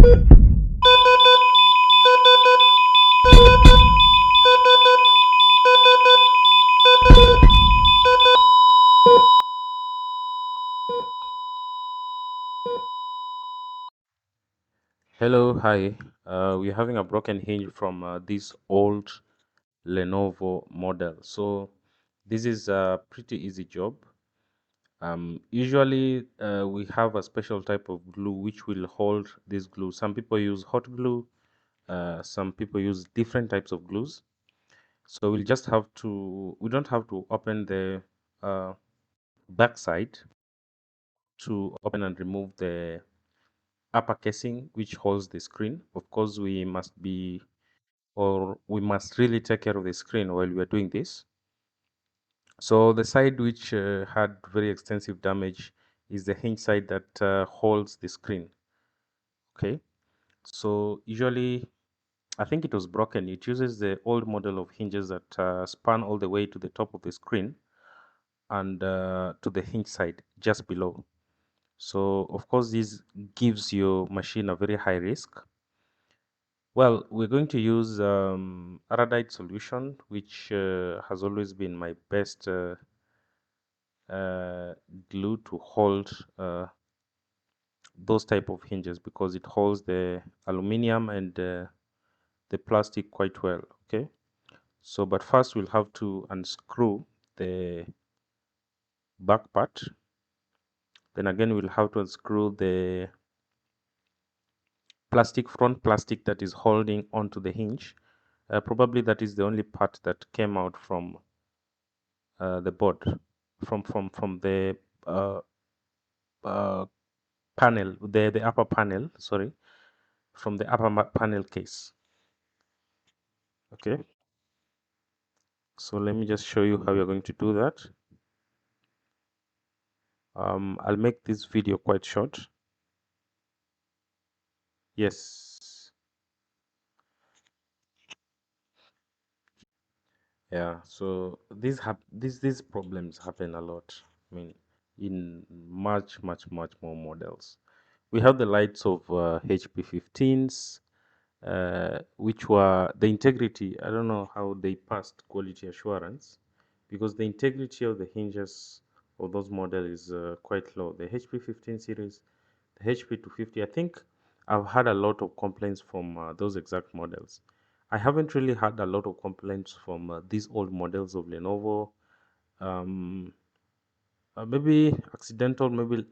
Hello, hi. We're having a broken hinge from this old Lenovo model. So this is a pretty easy job. Usually, we have a special type of glue which will hold this glue. Some people use hot glue. Some people use different types of glues. So we don't have to open the uh, back side to open and remove the upper casing which holds the screen. Of course, we must really take care of the screen while we are doing this. So the side which had very extensive damage is the hinge side that holds the screen. Okay, so usually I think it was broken. It uses the old model of hinges that span all the way to the top of the screen and to the hinge side just below. So of course this gives your machine a very high risk. Well, we're going to use Aradite solution, which has always been my best uh, glue to hold those type of hinges because it holds the aluminum and the plastic quite well. Okay, so but first we'll have to unscrew the back part. Then again we'll have to unscrew the front plastic that is holding onto the hinge. Probably that is the only part that came out from the board, from the uh, uh, panel, the upper panel. Sorry, from the upper panel case. Okay, so let me just show you how you're going to do that. I'll make this video quite short. Yes, yeah. So these problems happen a lot. I mean, in much more models. We have the lights of HP 15s, which were the integrity. I don't know how they passed quality assurance because the integrity of the hinges of those models is quite low. The HP 15 series, the HP 250, I think I've had a lot of complaints from those exact models. I haven't really had a lot of complaints from these old models of Lenovo. Um, Maybe accidental, maybe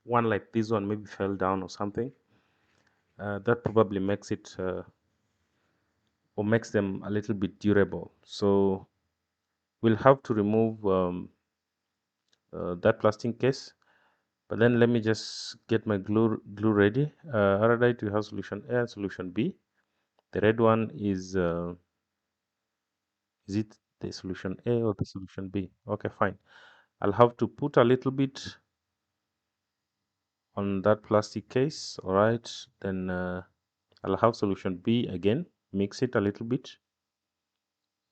one like this one maybe fell down or something. That probably makes it or makes them a little bit durable. So we'll have to remove that plastic case. But then let me just get my glue ready. Alright, we have solution A and solution B. The red one is it the solution A or the solution B? Okay, fine. I'll have to put a little bit on that plastic case. All right, then I'll have solution B again. Mix it a little bit.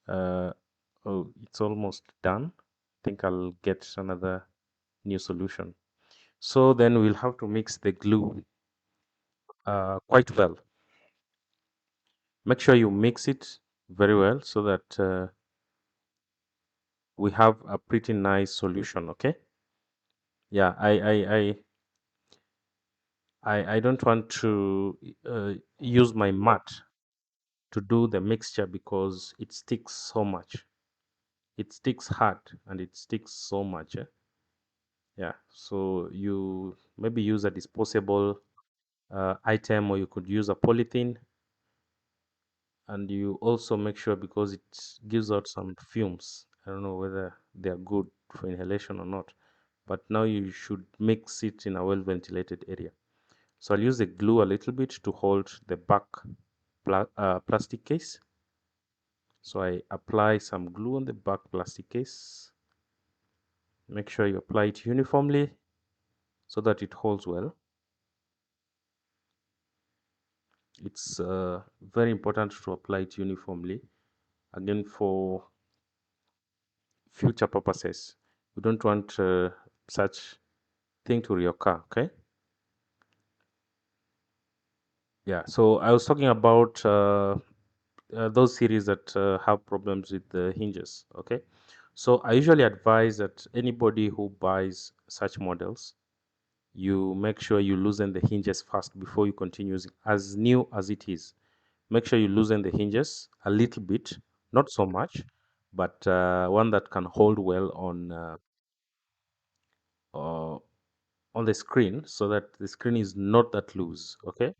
Uh, oh, it's almost done. I think I'll get another new solution. So then we'll have to mix the glue quite well. Make sure you mix it very well so that we have a pretty nice solution. Okay. Yeah, I don't want to use my mat to do the mixture because it sticks so much. It sticks hard and it sticks so much. Yeah. So you maybe use a disposable item or you could use a polythene, and you also make sure because it gives out some fumes. I don't know whether they are good for inhalation or not, but now you should mix it in a well ventilated area. So I'll use the glue a little bit to hold the back plastic case. So I apply some glue on the back plastic case. Make sure you apply it uniformly so that it holds well. It's very important to apply it uniformly. Again, for future purposes, we don't want such thing to reoccur. Okay. Yeah, so I was talking about those series that have problems with the hinges. Okay, so I usually advise that anybody who buys such models, you make sure you loosen the hinges first before you continue using. As new as it is, make sure you loosen the hinges a little bit, not so much, but one that can hold well uh, on the screen, so that the screen is not that loose. Okay,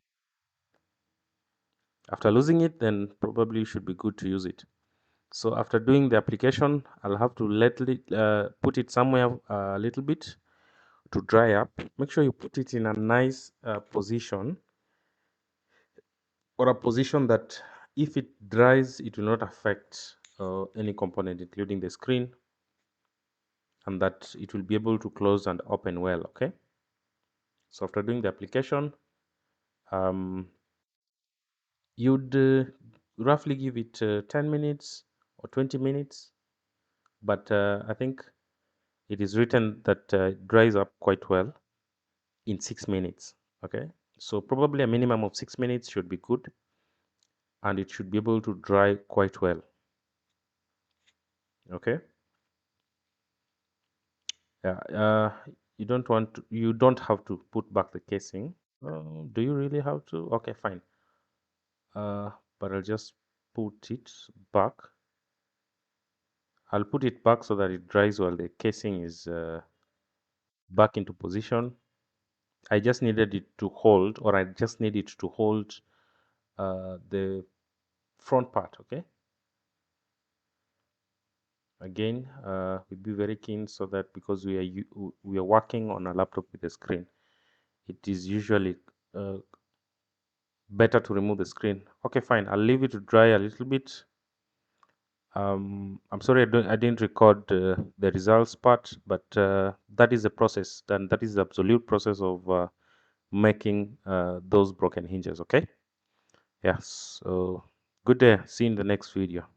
after losing it, then probably you should be good to use it. So after doing the application, I'll have to put it somewhere a little bit to dry up. Make sure you put it in a nice position, or a position that if it dries, it will not affect any component, including the screen, and that it will be able to close and open well. Okay. So after doing the application, um, you'd roughly give it 10 minutes or 20 minutes, but I think it is written that it dries up quite well in 6 minutes. Okay, so probably a minimum of 6 minutes should be good, and it should be able to dry quite well. Okay, yeah. You don't have to put back the casing. Do you really have to? Okay, fine. But I'll just put it back. I'll put it back so that it dries while the casing is back into position. I just needed it to hold, or I just need it to hold the front part. Okay. Again, we be very keen, so that because we are working on a laptop with a screen, it is usually uh, better to remove the screen. Okay, fine. I'll leave it to dry a little bit. I'm sorry I didn't record the results part, but that is the process. Then that is the absolute process of making those broken hinges. Okay. Yes. So good day. See you in the next video.